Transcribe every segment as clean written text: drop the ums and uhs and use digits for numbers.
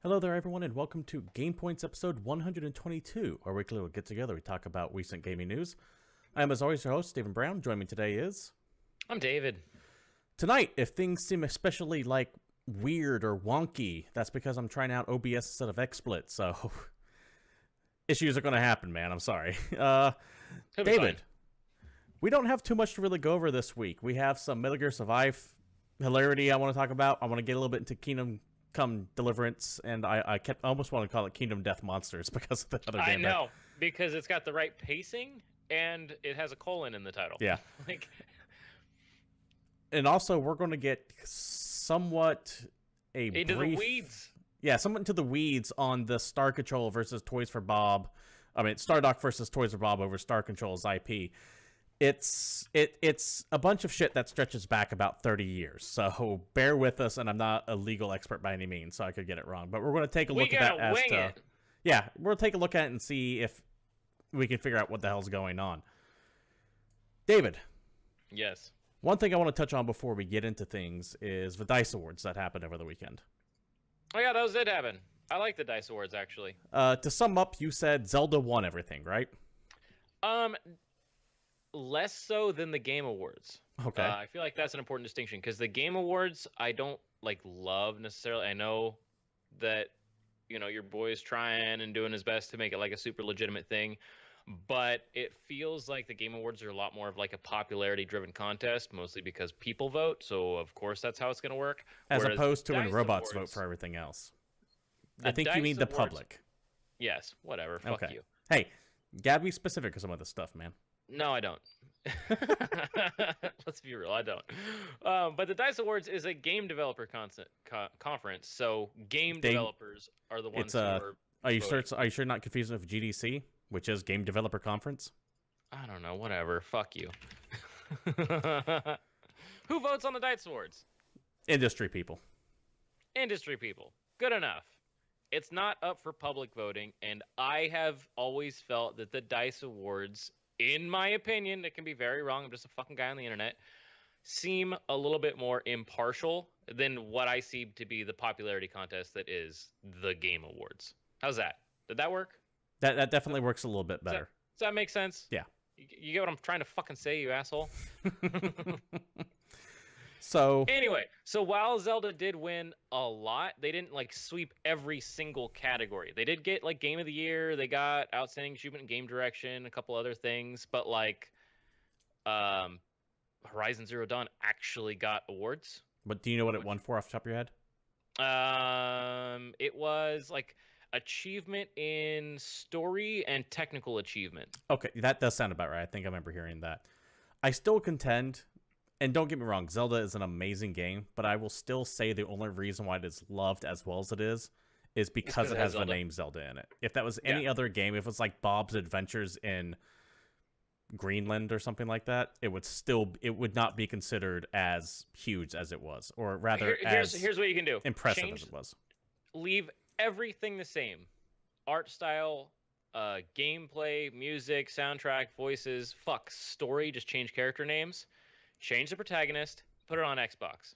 Hello there, everyone, and welcome to GamePoints episode 122, our weekly little get-together. We talk about recent gaming news. I am, as always, your host, Stephen Brown. Joining me today is... I'm David. Tonight, if things seem especially, weird or wonky, that's because I'm trying out OBS instead of XSplit, so... issues are going to happen, man. I'm sorry. David, we don't have too much to really go over this week. We have some Metal Gear Survive hilarity I want to talk about. I want to get a little bit into Kingdom Come Deliverance, and I almost want to call it Kingdom Death Monsters because of the other game. I know, because it's got the right pacing, and it has a colon in the title. Yeah. And also, we're going to get somewhat into the weeds. Yeah, somewhat into the weeds on the Star Control versus Toys for Bob. I mean, Stardock versus Toys for Bob over Star Control's IP. It's a bunch of shit that stretches back about 30 years. So bear with us, and I'm not a legal expert by any means, so I could get it wrong. But we're going to take a look at that yeah, we'll take a look at it and see if we can figure out what the hell's going on. David. Yes. One thing I want to touch on before we get into things is the DICE Awards that happened over the weekend. Oh yeah, those did happen. I like the DICE Awards, actually. To sum up, you said Zelda won everything, right? Less so than the Game Awards. Okay. I feel like that's an important distinction, because the Game Awards I don't love necessarily. I know that your boy's trying and doing his best to make it like a super legitimate thing, but it feels like the Game Awards are a lot more of like a popularity driven contest, mostly because people vote, so of course that's how it's going to work. As opposed to when robots vote for everything else. I think you mean the public. Yes, whatever. Fuck you. Hey, gotta be specific with some of this stuff, man. No, I don't. Let's be real, I don't. But the DICE Awards is a game developer conference, so developers are the ones who are Are you sure not confusing with GDC, which is Game Developer Conference? I don't know, whatever. Fuck you. Who votes on the DICE Awards? Industry people. Industry people. Good enough. It's not up for public voting, and I have always felt that the DICE Awards, in my opinion, it can be very wrong, I'm just a fucking guy on the internet, seem a little bit more impartial than what I see to be the popularity contest that is the Game Awards. How's that? Did that work? That definitely works a little bit better. Does that make sense? Yeah. You get what I'm trying to fucking say, you asshole? So anyway, so while Zelda did win a lot, they didn't sweep every single category. They did get Game of the Year, they got Outstanding Achievement in Game Direction, a couple other things, but Horizon Zero Dawn actually got awards. But do you know what it won for off the top of your head? It was achievement in story and technical achievement. Okay, that does sound about right. I think I remember hearing that. I still contend, and don't get me wrong, Zelda is an amazing game, but I will still say the only reason why it is loved as well as it is because it has the name Zelda in it. If that was any other game, if it was like Bob's Adventures in Greenland or something like that, it would not be considered as huge as it was, or rather here's what you can do. Impressive as it was. Leave everything the same. Art style, gameplay, music, soundtrack, voices, story, just change character names. Change the protagonist, put it on Xbox.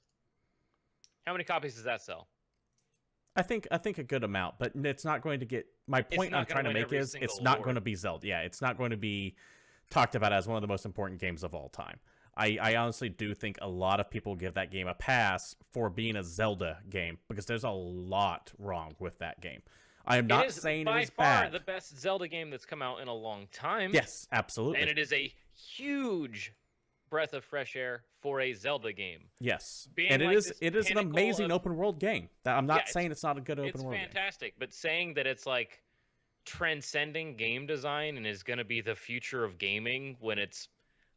How many copies does that sell? I think a good amount, but it's not going to get... My point I'm trying to make is it's not going to be Zelda. Yeah, it's not going to be talked about as one of the most important games of all time. I honestly do think a lot of people give that game a pass for being a Zelda game, because there's a lot wrong with that game. I am not saying it is bad. By far the best Zelda game that's come out in a long time. Yes, absolutely. And it is a huge breath of fresh air for a Zelda game. Yes, and it is an amazing open world game. I'm not saying it's not a good open world game. It's fantastic, but saying that it's transcending game design and is going to be the future of gaming when it's,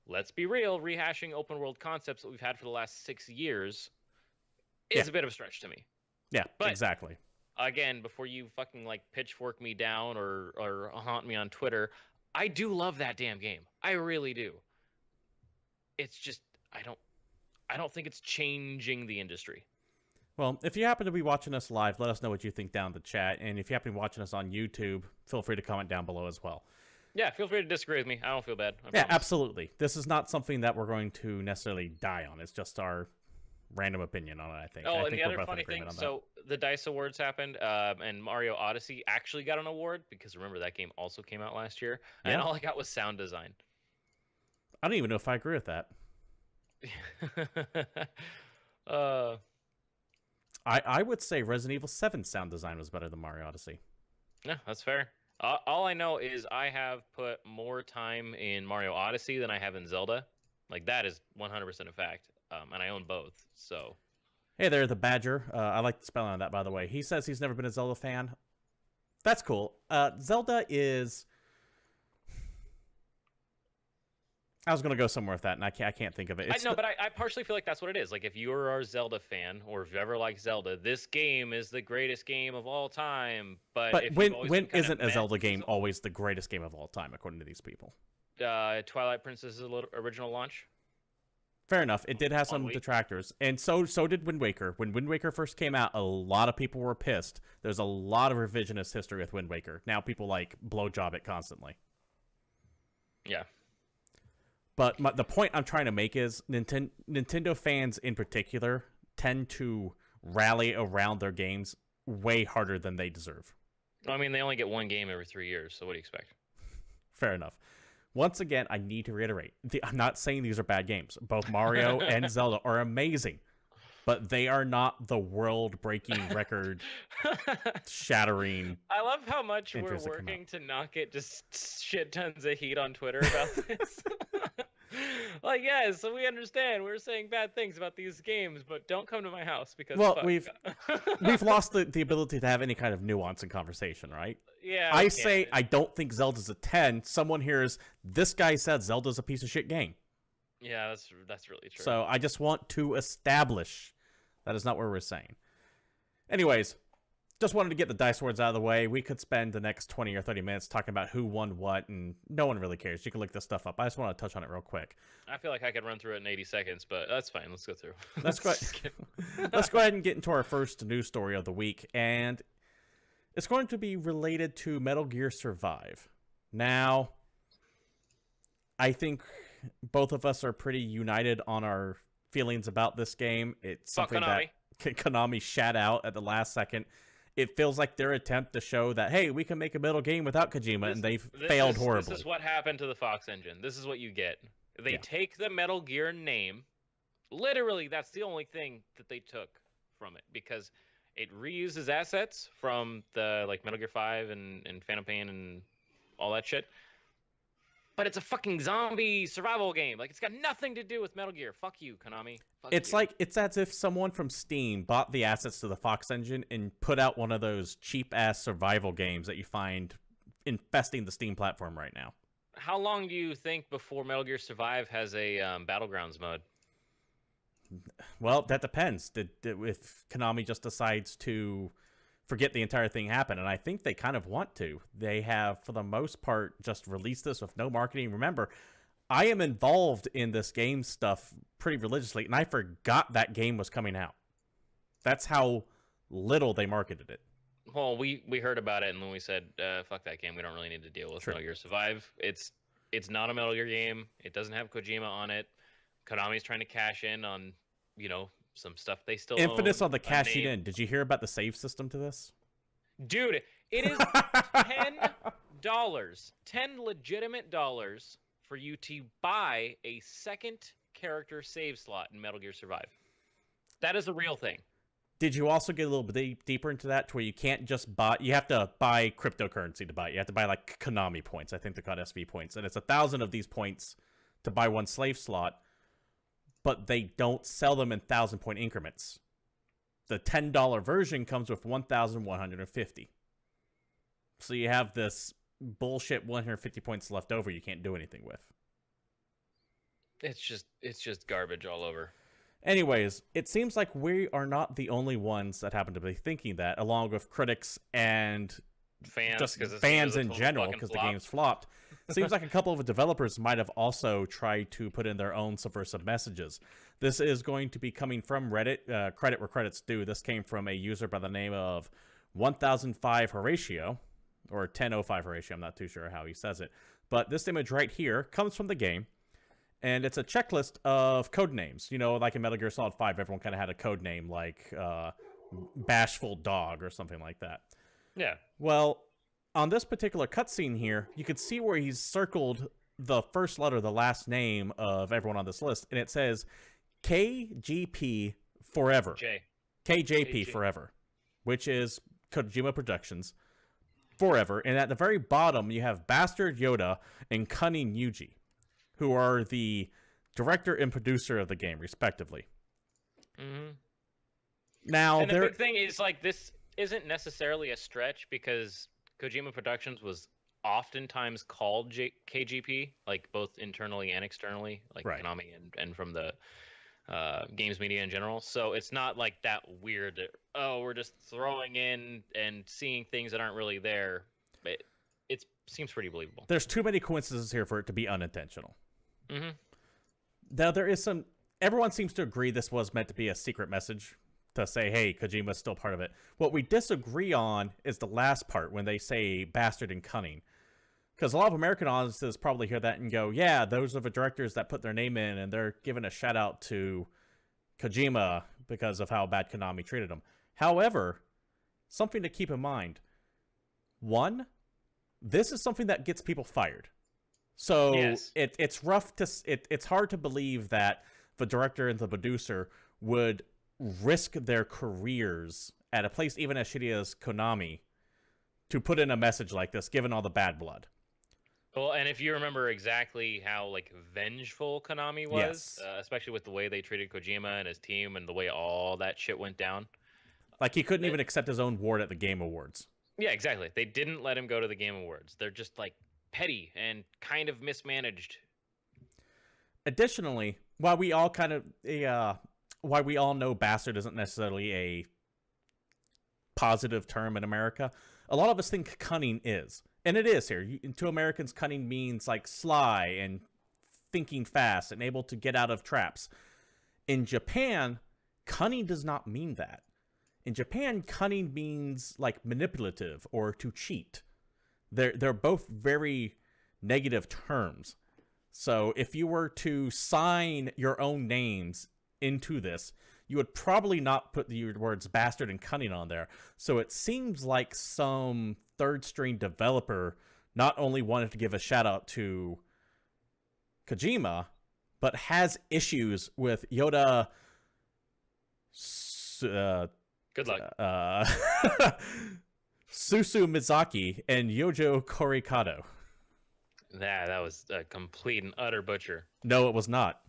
let's be real, rehashing open world concepts that we've had for the last 6 years is a bit of a stretch to me. Yeah, but exactly. Again, before you fucking pitchfork me down or haunt me on Twitter, I do love that damn game. I really do. It's just I don't think it's changing the industry. Well, if you happen to be watching us live, let us know what you think down in the chat. And if you happen to be watching us on YouTube, feel free to comment down below as well. Yeah, feel free to disagree with me. I don't feel bad. Yeah, absolutely. This is not something that we're going to necessarily die on. It's just our random opinion on it, I think. Oh, I and think the we're other both in funny thing, agreement on that. so the DICE Awards happened, and Mario Odyssey actually got an award, because remember, that game also came out last year, and Yeah. all I got was sound design. I don't even know if I agree with that. uh, I would say Resident Evil 7 sound design was better than Mario Odyssey. yeah, that's fair. All I know is I have put more time in Mario Odyssey than I have in Zelda. Like, that is 100% a fact. And I own both, so... Hey there, the Badger. I like the spelling on that, by the way. He says he's never been a Zelda fan. That's cool. Zelda is... I was going to go somewhere with that, and I can't think of it. But I partially feel like that's what it is. Like, if you're a Zelda fan, or if you ever liked Zelda, this game is the greatest game of all time. But if when isn't a Zelda game always the greatest game of all time, according to these people? Twilight Princess's original launch? Fair enough. It did have some detractors, and so did Wind Waker. When Wind Waker first came out, a lot of people were pissed. There's a lot of revisionist history with Wind Waker. Now people like blowjob it constantly. Yeah. But the point I'm trying to make is Nintendo fans in particular tend to rally around their games way harder than they deserve. I mean, they only get one game every 3 years, so what do you expect? Fair enough. Once again, I need to reiterate, I'm not saying these are bad games. Both Mario and Zelda are amazing, but they are not the world-breaking, record-shattering. I love how much we're working to not get just shit tons of heat on Twitter about this. Like, yes, so we understand. We're saying bad things about these games, but don't come to my house because we've lost the ability to have any kind of nuance in conversation, right? Yeah. I say I don't think Zelda's a 10. Someone hears this guy said Zelda's a piece of shit game. Yeah, that's really true. So I just want to establish that is not what we're saying. Anyways, just wanted to get the dice words out of the way. We could spend the next 20 or 30 minutes talking about who won what, and no one really cares. You can look this stuff up. I just want to touch on it real quick. I feel like I could run through it in 80 seconds, but that's fine. Let's go through. Let's go ahead and get into our first news story of the week, and it's going to be related to Metal Gear Survive. Now, I think both of us are pretty united on our feelings about this game. It's something that Konami shat out at the last second. It feels like their attempt to show that, hey, we can make a Metal game without Kojima, and they've failed horribly. This is what happened to the Fox engine. This is what you get. They take the Metal Gear name. Literally, that's the only thing that they took from it, because it reuses assets from the Metal Gear 5 and Phantom Pain and all that shit. But it's a fucking zombie survival game. Like, it's got nothing to do with Metal Gear. Fuck you, Konami. Fuck it's you. like, it's as if someone from Steam bought the assets to the Fox engine and put out one of those cheap-ass survival games that you find infesting the Steam platform right now. How long do you think before Metal Gear Survive has a Battlegrounds mode? Well, that depends. If Konami just decides to forget the entire thing happened, and I think they kind of want to. They have, for the most part, just released this with no marketing. Remember, I am involved in this game stuff pretty religiously, and I forgot that game was coming out. That's how little they marketed it. Well, we heard about it, and then we said, fuck that game. We don't really need to deal with Metal Gear Survive. It's not a Metal Gear game. It doesn't have Kojima on it. Konami's trying to cash in on, some stuff they still Infamous on the cashing in. Did you hear about the save system to this? Dude, it is $10, $10 legitimate dollars for you to buy a second character save slot in Metal Gear Survive. That is a real thing. Did you also get a little bit deeper into that, to where you can't just buy, you have to buy cryptocurrency to buy it. You have to buy Konami points. I think they're called SV points, and it's 1,000 of these points to buy one slave slot. But they don't sell them in 1,000-point increments. The $10 version comes with 1,150. So you have this bullshit 150 points left over you can't do anything with. It's just garbage all over. Anyways, it seems like we are not the only ones that happen to be thinking that, along with critics and fans in general, because the game's flopped. Seems like a couple of developers might have also tried to put in their own subversive messages. This is going to be coming from Reddit, credit where credit's due. This came from a user by the name of 1005 Horatio, or 1005 Horatio, I'm not too sure how he says it. But this image right here comes from the game, And it's a checklist of code names. You know, like in Metal Gear Solid 5, everyone kind of had a code name like Bashful Dog or something like that. Yeah. Well, on this particular cutscene here, you could see where he's circled the first letter, the last name of everyone on this list, and it says KGP Forever. KJP Forever, which is Kojima Productions Forever. And at the very bottom, you have Bastard Yoda and Cunning Yuji, who are the director and producer of the game, respectively. Mm-hmm. Now, and the big thing is, like, this isn't necessarily a stretch because Kojima Productions was oftentimes called KGP, like both internally and externally, like right. Konami and from the games media in general. So it's not like that weird that, oh, we're just throwing in and seeing things that aren't really there. It seems pretty believable. There's too many coincidences here for it to be unintentional. Mm-hmm. Now, there is some... Everyone seems to agree this was meant to be a secret message to say, hey, Kojima's still part of it. What we disagree on is the last part when they say bastard and cunning. Because a lot of American audiences probably hear that and go, yeah, those are the directors that put their name in, and they're giving a shout out to Kojima because of how bad Konami treated him. However, something to keep in mind. One, this is something that gets people fired. So yes. It's rough to... It's hard to believe that the director and the producer would risk their careers at a place even as shitty as Konami to put in a message like this, given all the bad blood. Well, and if you remember exactly how, like, vengeful Konami was, yes. Especially with the way they treated Kojima and his team and the way all that shit went down. Like, he couldn't even accept his own award at the Game Awards. Yeah, exactly. They didn't let him go to the Game Awards. They're just, like, petty and kind of mismanaged. Additionally, while we all why we all know bastard isn't necessarily a positive term in America, a lot of us think cunning is. And it is here. To Americans, cunning means like sly and thinking fast and able to get out of traps. In Japan, cunning does not mean that. In Japan, cunning means like manipulative or to cheat. They're both very negative terms. So if you were to sign your own names into this, you would probably not put the words bastard and cunning on there. So it seems like some third-string developer not only wanted to give a shout-out to Kojima, but has issues with Yoda... Good luck. Susu Mizaki and Yojo Korikado. That was a complete and utter butcher. No, it was not.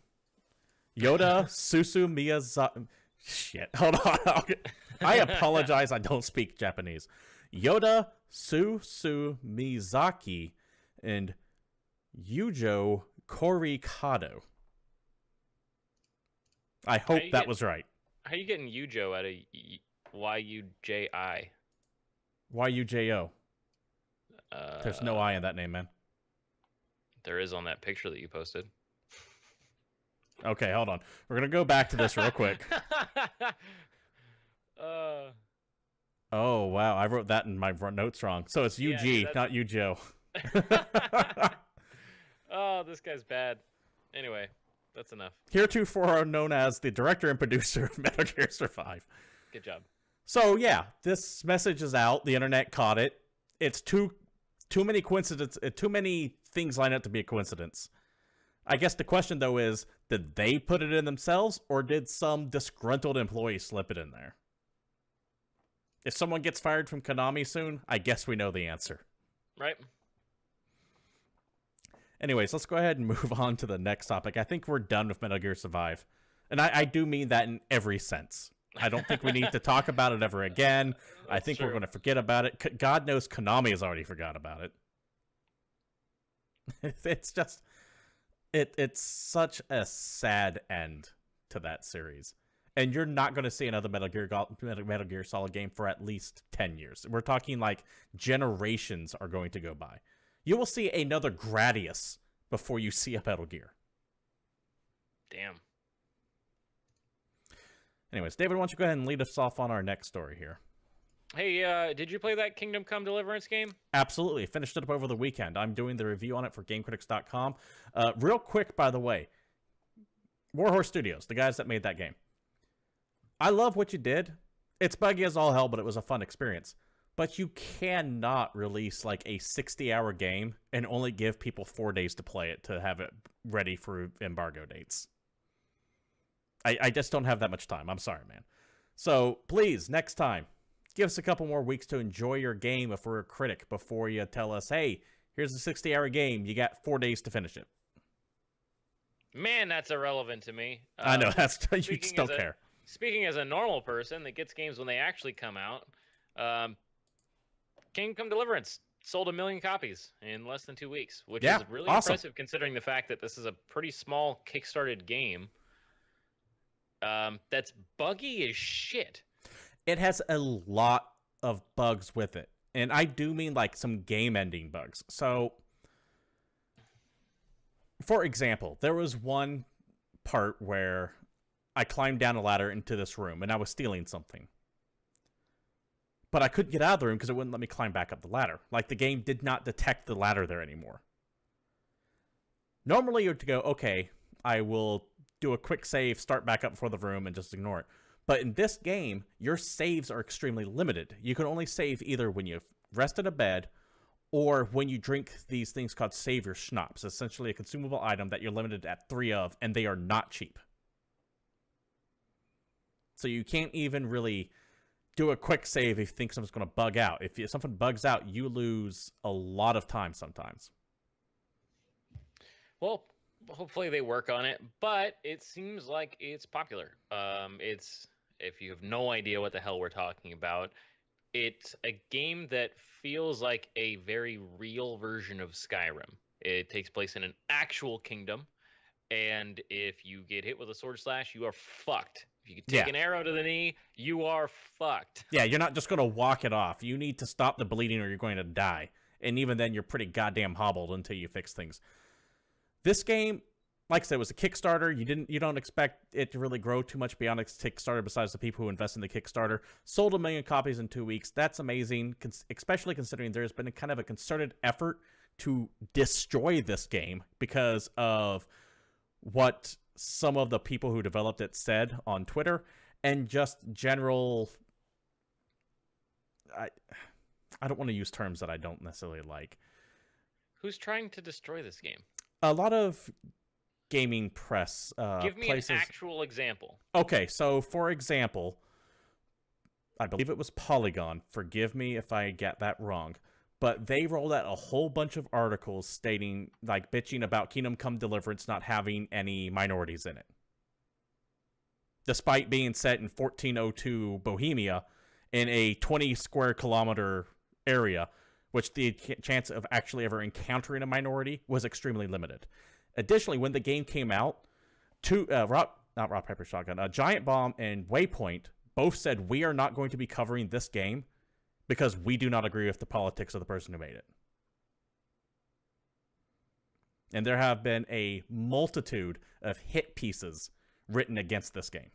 Yoda Susu Miyazaki. Shit, hold on. I apologize. I don't speak Japanese. Yoda Susu Mizaki and Yujo Korikado. I hope that was right. How are you getting Yujo out of Y-U-J-I? Y-U-J-O. There's no I in that name, man. There is on that picture that you posted. Okay, hold on. We're going to go back to this real quick. Oh, wow. I wrote that in my notes wrong. So it's UG, not Yujo. Oh, this guy's bad. Anyway, that's enough. Heretofore known as the director and producer of Metal Gear Survive. Good job. So, yeah, this message is out. The internet caught it. It's too many coincidences, too many things line up to be a coincidence. I guess the question, though, is, did they put it in themselves, or did some disgruntled employee slip it in there? If someone gets fired from Konami soon, I guess we know the answer. Right. Anyways, let's go ahead and move on to the next topic. I think we're done with Metal Gear Survive. And I do mean that in every sense. I don't think we need to talk about it ever again. I think we're going to forget about it. God knows Konami has already forgot about it. It's just... It's such a sad end to that series. And you're not going to see another Metal Gear Solid game for at least 10 years. We're talking like generations are going to go by. You will see another Gradius before you see a Metal Gear. Damn. Anyways, David, why don't you go ahead and lead us off on our next story here? Hey, did you play that Kingdom Come Deliverance game? Absolutely. Finished it up over the weekend. I'm doing the review on it for GameCritics.com. Real quick, by the way, Warhorse Studios, the guys that made that game. I love what you did. It's buggy as all hell, but it was a fun experience. But you cannot release like a 60-hour game and only give people 4 days to play it to have it ready for embargo dates. I just don't have that much time. I'm sorry, man. So please, next time, give us a couple more weeks to enjoy your game if we're a critic before you tell us, hey, here's a 60-hour game. You got 4 days to finish it. Man, that's irrelevent to me. I know. You just don't care. Speaking as a normal person that gets games when they actually come out, Kingdom Come Deliverance sold 1 million copies in less than 2 weeks, which is really awesome. Impressive considering the fact that this is a pretty small Kickstarted game that's buggy as shit. It has a lot of bugs with it, and I do mean like some game-ending bugs. So, for example, there was one part where I climbed down a ladder into this room, and I was stealing something. But I couldn't get out of the room because it wouldn't let me climb back up the ladder. Like, the game did not detect the ladder there anymore. Normally, you'd go, okay, I will do a quick save, start back up before the room, and just ignore it. But in this game, your saves are extremely limited. You can only save either when you rest in a bed or when you drink these things called Savior Schnapps, essentially a consumable item that you're limited at 3 of, and they are not cheap. So you can't even really do a quick save if you think something's going to bug out. If something bugs out, you lose a lot of time sometimes. Well, hopefully they work on it, but it seems like it's popular. If you have no idea what the hell we're talking about, it's a game that feels like a very real version of Skyrim. It takes place in an actual kingdom, and if you get hit with a sword slash, you are fucked. If you take an arrow to the knee, you are fucked. Yeah, you're not just going to walk it off. You need to stop the bleeding or you're going to die. And even then, you're pretty goddamn hobbled until you fix things. This game, like I said, was a Kickstarter. You don't expect it to really grow too much beyond a Kickstarter besides the people who invest in the Kickstarter. Sold 1 million copies in 2 weeks. That's amazing, especially considering there's been a kind of a concerted effort to destroy this game because of what some of the people who developed it said on Twitter and just general... I don't want to use terms that I don't necessarily like. Who's trying to destroy this game? A lot of gaming press Give me places... an actual example. Okay, so for example, I believe it was Polygon. Forgive me if I get that wrong. But they rolled out a whole bunch of articles stating, like, bitching about Kingdom Come Deliverance not having any minorities in it. Despite being set in 1402 Bohemia in a 20 square kilometer area, which the chance of actually ever encountering a minority was extremely limited. Additionally, when the game came out, Rock Paper Shotgun, Giant Bomb and Waypoint both said, we are not going to be covering this game because we do not agree with the politics of the person who made it. And there have been a multitude of hit pieces written against this game,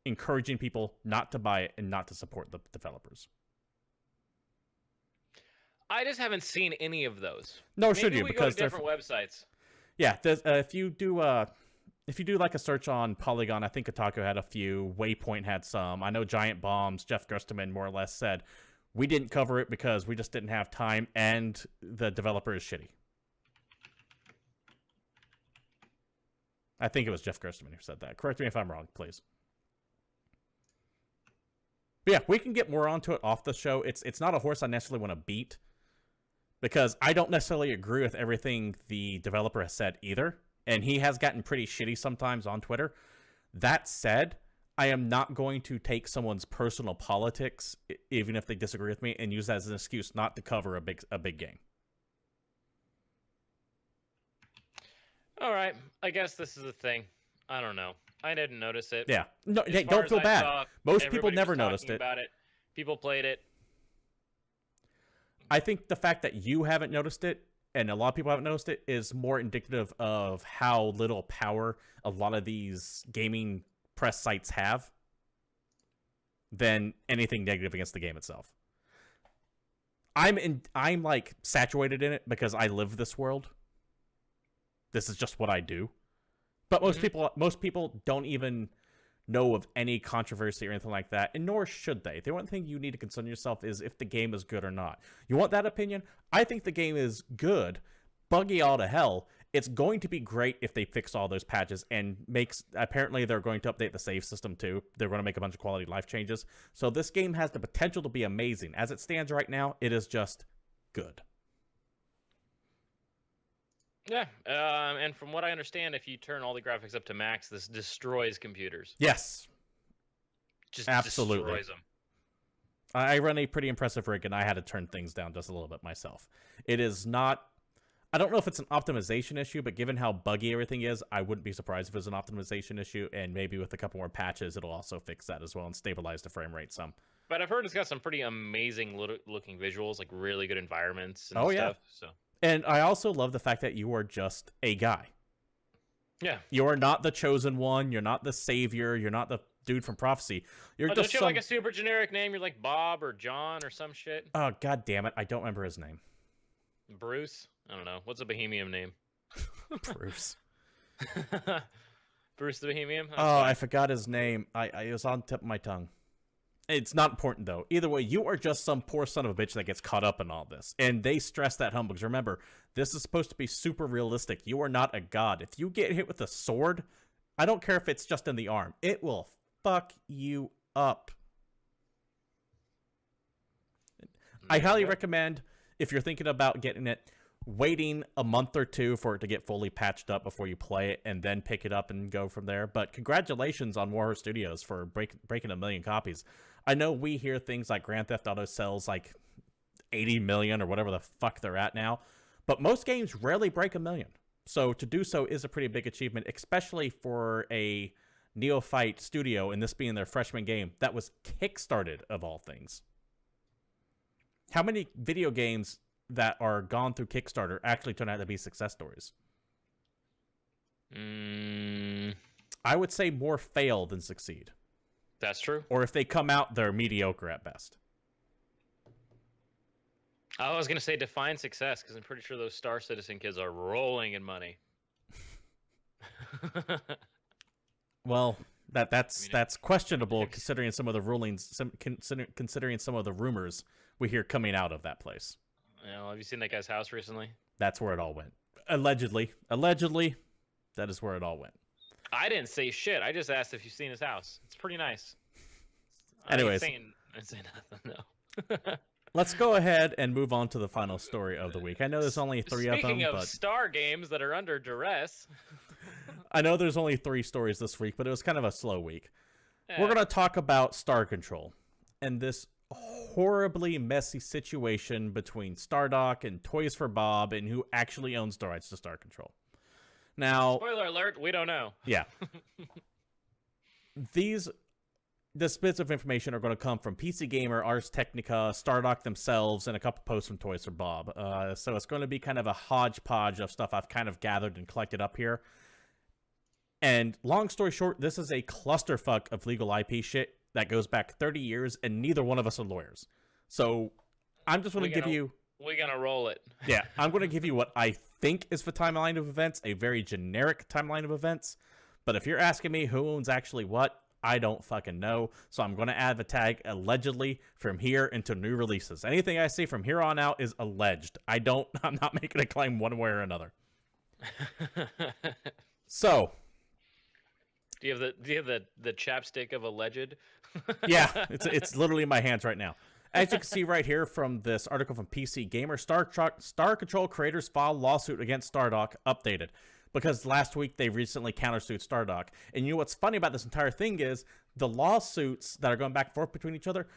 encouraging people not to buy it and not to support the developers. I just haven't seen any of those. No, should you? Maybe we Because go to different websites. Yeah, if you do like a search on Polygon, I think Kotaku had a few. Waypoint had some. I know Giant Bombs, Jeff Gerstmann more or less said, we didn't cover it because we just didn't have time, and the developer is shitty. I think it was Jeff Gerstmann who said that. Correct me if I'm wrong, please. But yeah, we can get more onto it off the show. It's not a horse I necessarily want to beat, because I don't necessarily agree with everything the developer has said either, and he has gotten pretty shitty sometimes on Twitter. That said, I am not going to take someone's personal politics, even if they disagree with me, and use that as an excuse not to cover a big game. All right, I guess this is a thing. I don't know. I didn't notice it. Yeah, no, hey, don't feel bad. Most people never noticed it. About it. People played it. I think the fact that you haven't noticed it, and a lot of people haven't noticed it, is more indicative of how little power a lot of these gaming press sites have than anything negative against the game itself. I'm like saturated in it because I live this world. This is just what I do. But most people don't even know of any controversy or anything like that, and nor should they. The one thing you need to concern yourself is if the game is good or not. You want that opinion? I think the game is good, buggy all to hell. It's going to be great if they fix all those patches and apparently they're going to update the save system too. They're going to make a bunch of quality life changes. So this game has the potential to be amazing. As it stands right now, it is just good. Yeah, and from what I understand, if you turn all the graphics up to max, this destroys computers. Yes. Just absolutely destroys them. I run a pretty impressive rig, and I had to turn things down just a little bit myself. It is not... I don't know if it's an optimization issue, but given how buggy everything is, I wouldn't be surprised if it was an optimization issue, and maybe with a couple more patches, it'll also fix that as well and stabilize the frame rate some. But I've heard it's got some pretty amazing looking visuals, like really good environments and stuff. Yeah. So. And I also love the fact that you are just a guy. Yeah. You are not the chosen one. You're not the savior. You're not the dude from Prophecy. You're just don't you have like a super generic name? You're like Bob or John or some shit? Oh, god damn it. I don't remember his name. Bruce? I don't know. What's a Bohemian name? Bruce. Bruce the Bohemian? I forgot his name. It was on the tip of my tongue. It's not important, though. Either way, you are just some poor son of a bitch that gets caught up in all this. And they stress that home because, remember, this is supposed to be super realistic. You are not a god. If you get hit with a sword, I don't care if it's just in the arm. It will fuck you up. I highly recommend, if you're thinking about getting it, waiting a month or two for it to get fully patched up before you play it and then pick it up and go from there. But congratulations on Warhorse Studios for breaking 1 million copies. I know we hear things like Grand Theft Auto sells like 80 million or whatever the fuck they're at now, but most games rarely break 1 million. So to do so is a pretty big achievement, especially for a neophyte studio, and this being their freshman game that was kickstarted of all things. How many video games that are gone through Kickstarter actually turn out to be success stories? I would say more fail than succeed. That's true. Or if they come out, they're mediocre at best. I was going to say define success, because I'm pretty sure those Star Citizen kids are rolling in money. Well, that's questionable considering some of the rulings, considering some of the rumors we hear coming out of that place. You know, have you seen that guy's house recently? That's where it all went. Allegedly, that is where it all went. I didn't say shit. I just asked if you've seen his house. It's pretty nice. Anyways. I didn't say nothing, no. Let's go ahead and move on to the final story of the week. I know there's only three of them, Speaking of but... Star games that are under duress... I know there's only 3 stories this week, but it was kind of a slow week. We're going to talk about Star Control and this horribly messy situation between Stardock and Toys for Bob and who actually owns the rights to Star Control. Now... Spoiler alert, we don't know. Yeah. This bits of information are going to come from PC Gamer, Ars Technica, Stardock themselves, and a couple posts from Toys for Bob. So it's going to be kind of a hodgepodge of stuff I've kind of gathered and collected up here. And long story short, this is a clusterfuck of legal IP shit that goes back 30 years, and neither one of us are lawyers. So I'm just going to give you... We're going to roll it. Yeah, I'm going to give you what I think is the timeline of events, a very generic timeline of events. But if you're asking me who owns actually what, I don't fucking know. So I'm going to add the tag allegedly from here into new releases. Anything I see from here on out is alleged. I'm not making a claim one way or another. So... Do you have the chapstick of alleged? Yeah, it's literally in my hands right now. As you can see right here from this article from PC Gamer, Star Control creators file lawsuit against Stardock, updated. Because last week they recently countersued Stardock. And you know what's funny about this entire thing is the lawsuits that are going back and forth between each other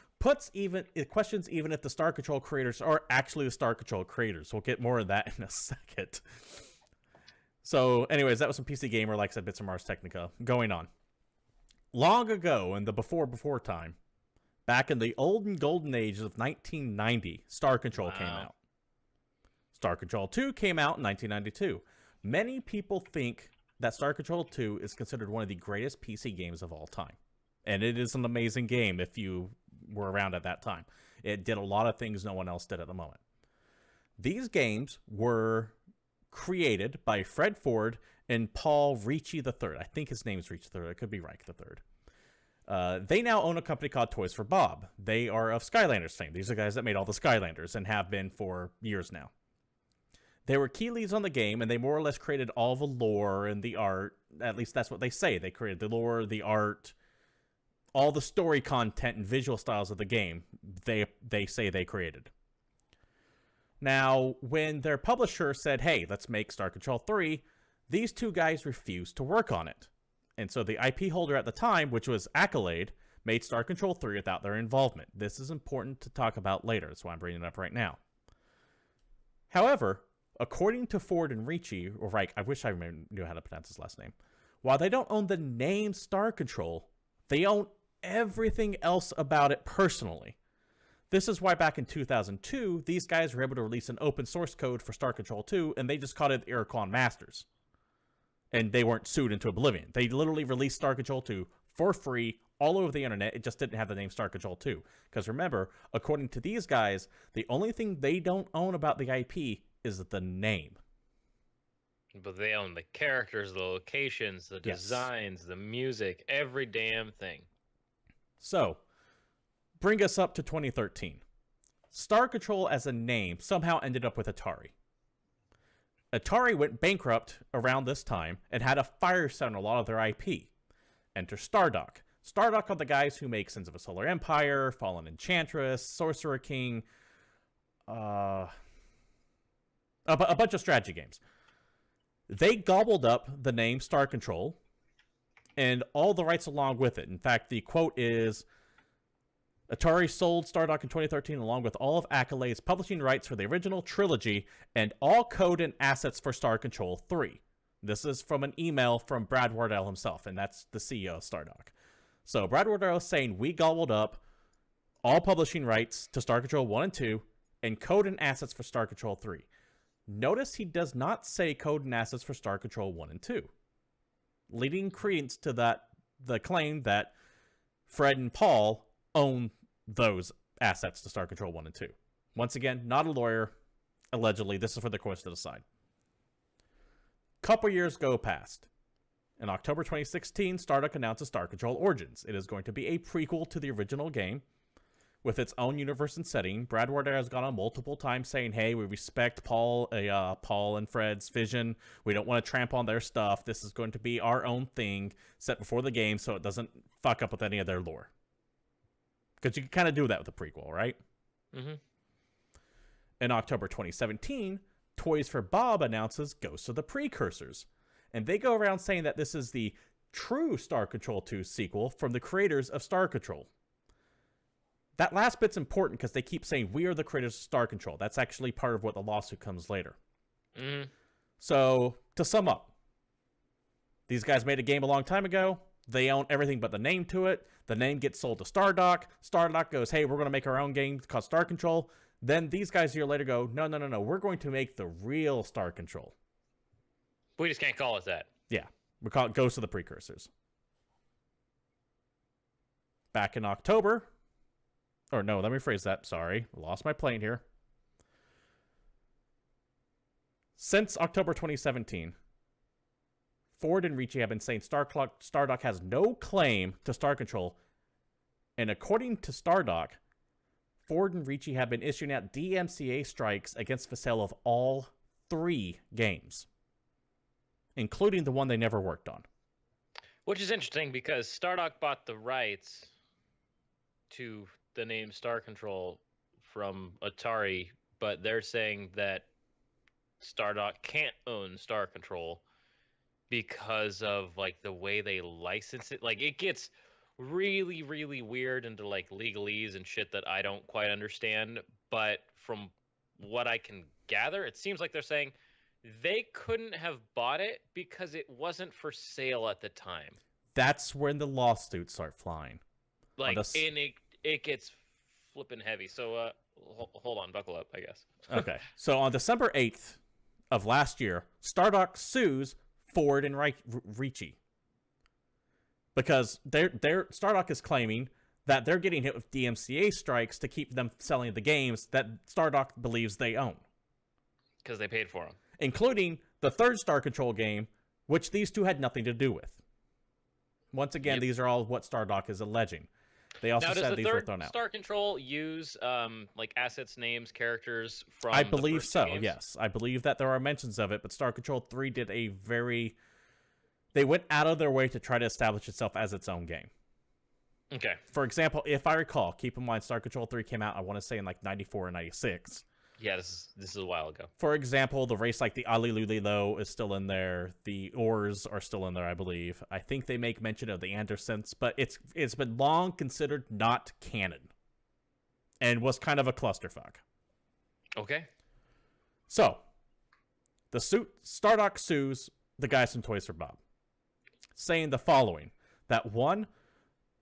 it questions even if the Star Control creators are actually the Star Control creators. We'll get more of that in a second. So, anyways, that was some PC Gamer, like I said, bits from Ars Technica. Going on. Long ago, in the before time, back in the olden golden age of 1990, Star Control came out. Star Control 2 came out in 1992. Many people think that Star Control 2 is considered one of the greatest PC games of all time. And it is an amazing game if you were around at that time. It did a lot of things no one else did at the moment. These games were created by Fred Ford and Paul Ricci III. I think his name is Ricci III. It could be Reich III. They now own a company called Toys for Bob. They are of Skylanders fame. These are guys that made all the Skylanders and have been for years now. They were key leads on the game, and they more or less created all the lore and the art. At least that's what they say. They created the lore, the art, all the story content and visual styles of the game. They say they created. Now, when their publisher said, hey, let's make Star Control 3, these two guys refused to work on it. And so the IP holder at the time, which was Accolade, made Star Control 3 without their involvement. This is important to talk about later. That's why I'm bringing it up right now. However, according to Ford and Ricci, or Reich, I wish I knew how to pronounce his last name, while they don't own the name Star Control, they own everything else about it personally. This is why back in 2002, these guys were able to release an open source code for Star Control 2, and they just called it the Iroquois Masters. And they weren't sued into oblivion. They literally released Star Control 2 for free all over the internet. It just didn't have the name Star Control 2. Because remember, according to these guys, the only thing they don't own about the IP is the name. But they own the characters, the locations, the designs, the music, every damn thing. So, bring us up to 2013. Star Control as a name somehow ended up with Atari. Atari went bankrupt around this time and had a fire set on a lot of their IP. Enter Stardock. Stardock are the guys who make Sins of a Solar Empire, Fallen Enchantress, Sorcerer King, a bunch of strategy games. They gobbled up the name Star Control and all the rights along with it. In fact, the quote is, Atari sold Stardock in 2013 along with all of Accolade's publishing rights for the original trilogy and all code and assets for Star Control 3. This is from an email from Brad Wardell himself, and that's the CEO of Stardock. So Brad Wardell is saying, we gobbled up all publishing rights to Star Control 1 and 2 and code and assets for Star Control 3. Notice he does not say code and assets for Star Control 1 and 2, leading credence to the claim that Fred and Paul own those assets to Star Control 1 and 2. Once again, not a lawyer. Allegedly, this is for the courts to decide. Couple years go past. In October 2016, Stardock announces Star Control Origins. It is going to be a prequel to the original game with its own universe and setting. Brad Wardell has gone on multiple times saying, hey, we respect Paul and Fred's vision. We don't want to trample on their stuff. This is going to be our own thing set before the game so it doesn't fuck up with any of their lore. Because you can kind of do that with a prequel, right? Mm-hmm. In October 2017, Toys for Bob announces Ghosts of the Precursors. And they go around saying that this is the true Star Control 2 sequel from the creators of Star Control. That last bit's important because they keep saying, we are the creators of Star Control. That's actually part of what the lawsuit comes later. Mm-hmm. So, to sum up, these guys made a game a long time ago. They own everything but the name to it. The name gets sold to Stardock. Stardock goes, hey, we're going to make our own game called Star Control. Then these guys a year later go, no. We're going to make the real Star Control. We just can't call it that. Yeah. We call it Ghosts of the Precursors. Back in October. Or no, let me rephrase that. Sorry. Lost my plane here. Since October 2017, Ford and Ricci have been saying Stardock has no claim to Star Control. And according to Stardock, Ford and Ricci have been issuing out DMCA strikes against the sale of all 3 games, including the one they never worked on. Which is interesting because Stardock bought the rights to the name Star Control from Atari, but they're saying that Stardock can't own Star Control because of like the way they license it. Like it gets really, really weird into like legalese and shit that I don't quite understand. But from what I can gather, it seems like they're saying they couldn't have bought it because it wasn't for sale at the time. That's when the lawsuits start flying. Like, and it gets flipping heavy. So, hold on, buckle up, I guess. Okay. So on December 8th of last year, Stardock sues Ford and Ricci because Stardock is claiming that they're getting hit with DMCA strikes to keep them selling the games that Stardock believes they own. Because they paid for them. Including The third Star Control game, which these two had nothing to do with. Once again, these are all what Stardock is alleging. They also said these were thrown out. Does the third Star Control use like assets, names, characters from I believe the first so, two games? yes. I believe that there are mentions of it, but Star Control 3 did a very... They went out of their way to try to establish itself as its own game. Okay. For example, if I recall, keep in mind Star Control 3 came out, I want to say, in like 94 or 96. Yeah, this is a while ago. For example, the race like the Alilulilo is still in there. The Ors are still in there, I believe. I think they make mention of the Andersons, but it's been long considered not canon. And was kind of a clusterfuck. Okay. So, Stardock sues the guys from Toys for Bob, saying the following, that one,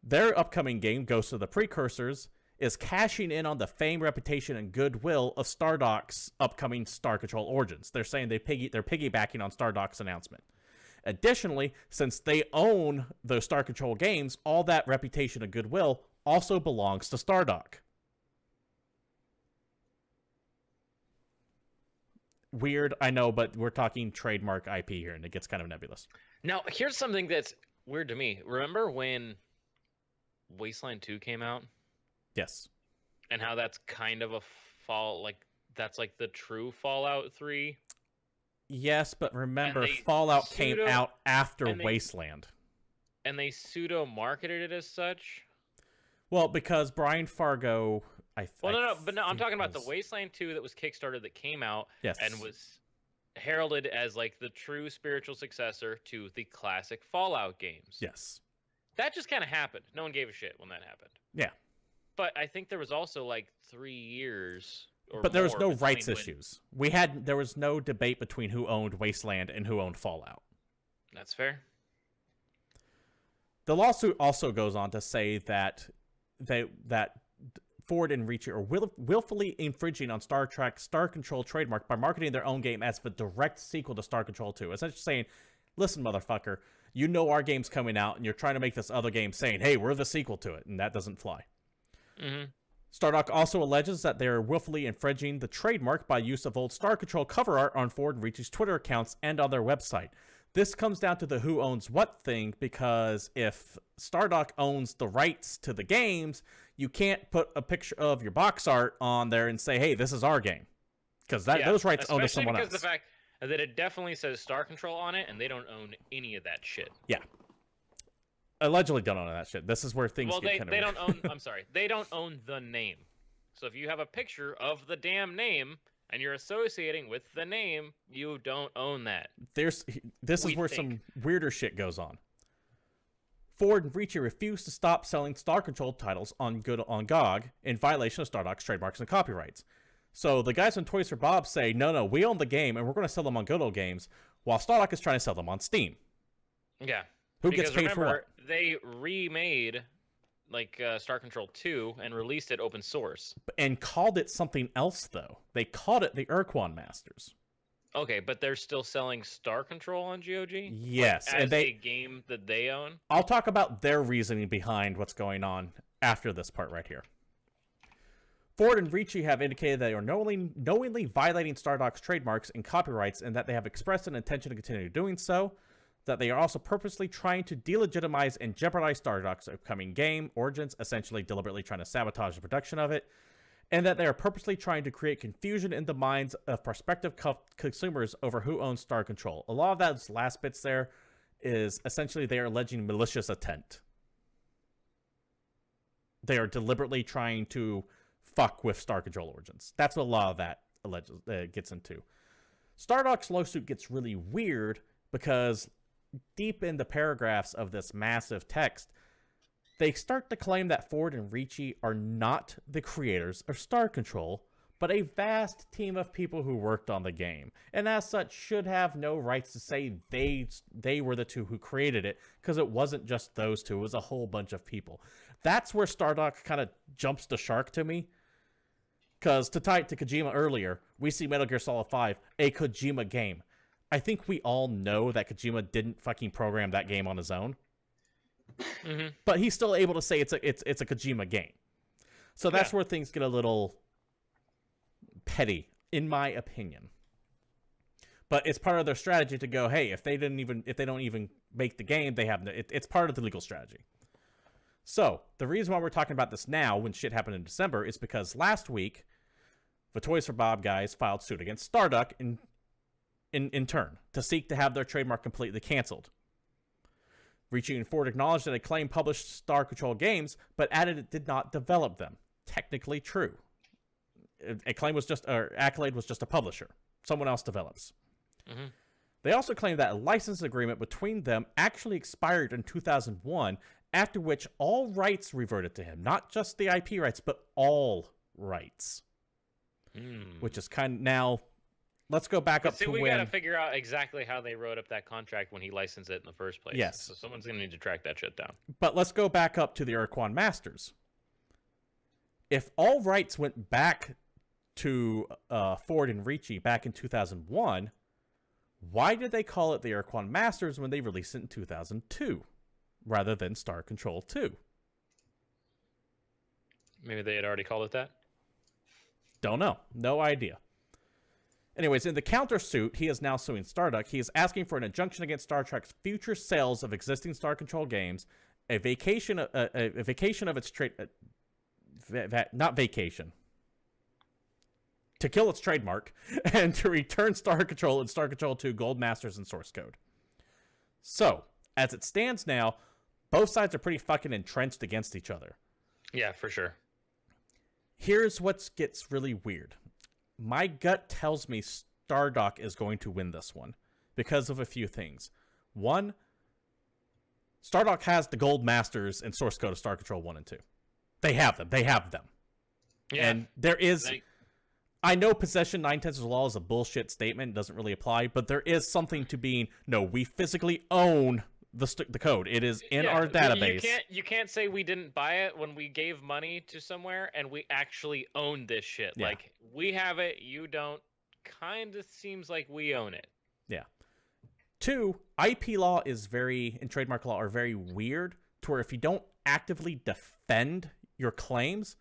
their upcoming game, Ghost of the Precursors, is cashing in on the fame, reputation, and goodwill of Stardock's upcoming Star Control Origins. They're saying they're piggybacking on Stardock's announcement. Additionally, since they own the Star Control games, all that reputation and goodwill also belongs to Stardock. Weird, I know, but we're talking trademark IP here, and it gets kind of nebulous. Now, here's something that's weird to me. Remember when Wasteland 2 came out? Yes. And how that's kind of a that's like the true Fallout 3? Yes, but remember, Fallout came out after Wasteland. And they pseudo-marketed it as such? Well, because Brian Fargo... No, I'm talking about the Wasteland 2 that was Kickstarted that came out and was heralded as like the true spiritual successor to the classic Fallout games. Yes. That just kind of happened. No one gave a shit when that happened. Yeah. But I think there was also like 3 years or But there was more no rights issues. There was no debate between who owned Wasteland and who owned Fallout. That's fair. The lawsuit also goes on to say that Ford and Ricci are willfully infringing on Star Trek's Star Control trademark by marketing their own game as the direct sequel to Star Control 2. Essentially saying, listen, motherfucker, you know our game's coming out, and you're trying to make this other game saying, hey, we're the sequel to it, and that doesn't fly. Mm-hmm. Stardock also alleges that they're willfully infringing the trademark by use of old Star Control cover art on Ford and Ricci's Twitter accounts and on their website. This comes down to the who owns what thing, because if Stardock owns the rights to the games, you can't put a picture of your box art on there and say, hey, this is our game. Because those rights own to someone else. Especially because the fact that it definitely says Star Control on it, and they don't own any of that shit. Yeah. Allegedly don't own that shit. This is where things get kind of... They don't own... I'm sorry. They don't own the name. So if you have a picture of the damn name... and you're associating with the name, you don't own that. This is where some weirder shit goes on. Ford and Ricci refused to stop selling Star Control titles on GOG in violation of Stardock's trademarks and copyrights. So the guys on Toys for Bob say, no, we own the game and we're going to sell them on GOG games, while Stardock is trying to sell them on Steam. Yeah. Who gets paid for what? They remade Star Control 2 and released it open source. And called it something else, though. They called it the Urquan Masters. Okay, but they're still selling Star Control on GOG? Yes. As a game that they own? I'll talk about their reasoning behind what's going on after this part right here. Ford and Ricci have indicated they are knowingly violating Stardock's trademarks and copyrights, and that they have expressed an intention to continue doing so. That they are also purposely trying to delegitimize and jeopardize Stardock's upcoming game, Origins, essentially deliberately trying to sabotage the production of it, and that they are purposely trying to create confusion in the minds of prospective consumers over who owns Star Control. A lot of those last bits there is essentially they are alleging malicious intent. They are deliberately trying to fuck with Star Control Origins. That's what a lot of that gets into. Stardock's lawsuit gets really weird because deep in the paragraphs of this massive text, they start to claim that Ford and Ricci are not the creators of Star Control, but a vast team of people who worked on the game, and as such should have no rights to say they were the two who created it, because it wasn't just those two, it was a whole bunch of people. That's where Stardock kind of jumps the shark to me, because to tie it to Kojima earlier, we see Metal Gear Solid 5, a Kojima game. I think we all know that Kojima didn't fucking program that game on his own. Mm-hmm. But he's still able to say it's a Kojima game. So that's where things get a little petty, in my opinion. But it's part of their strategy to go, hey, if they don't even make the game, they have it's part of the legal strategy. So the reason why we're talking about this now, when shit happened in December, is because last week, the Toys for Bob guys filed suit against Stardock in turn to seek to have their trademark completely canceled. Reaching forward acknowledged that Acclaim published Star Control games, but added it did not develop them. Technically true. Accolade was just a publisher. Someone else develops. Mm-hmm. They also claimed that a license agreement between them actually expired in 2001, after which all rights reverted to him. Not just the IP rights, but all rights. Which is kind of now... Let's go back up to when... we gotta figure out exactly how they wrote up that contract when he licensed it in the first place. Yes. So someone's gonna need to track that shit down. But let's go back up to the Urquan Masters. If all rights went back to Ford and Ricci back in 2001, why did they call it the Urquan Masters when they released it in 2002, rather than Star Control 2? Maybe they had already called it that? Don't know. No idea. Anyways, in the countersuit, he is now suing Stardock. He is asking for an injunction against Star Trek's future sales of existing Star Control games, a vacation of its trade... not vacation. To kill its trademark, and to return Star Control and Star Control 2 Gold Masters and source code. So, as it stands now, both sides are pretty fucking entrenched against each other. Yeah, for sure. Here's what gets really weird. My gut tells me Stardock is going to win this one because of a few things. One, Stardock has the Gold Masters and source code of Star Control 1 and 2. They have them. Yeah. And there is... I know possession 9/10 of the law is a bullshit statement. It doesn't really apply. But there is something to being, no, we physically own the code. It is in our database. You can't say we didn't buy it when we gave money to somewhere and we actually own this shit. Yeah. Like, we have it, you don't. Kind of seems like we own it. Yeah. Two, IP law is and trademark law are very weird, to where if you don't actively defend your claims,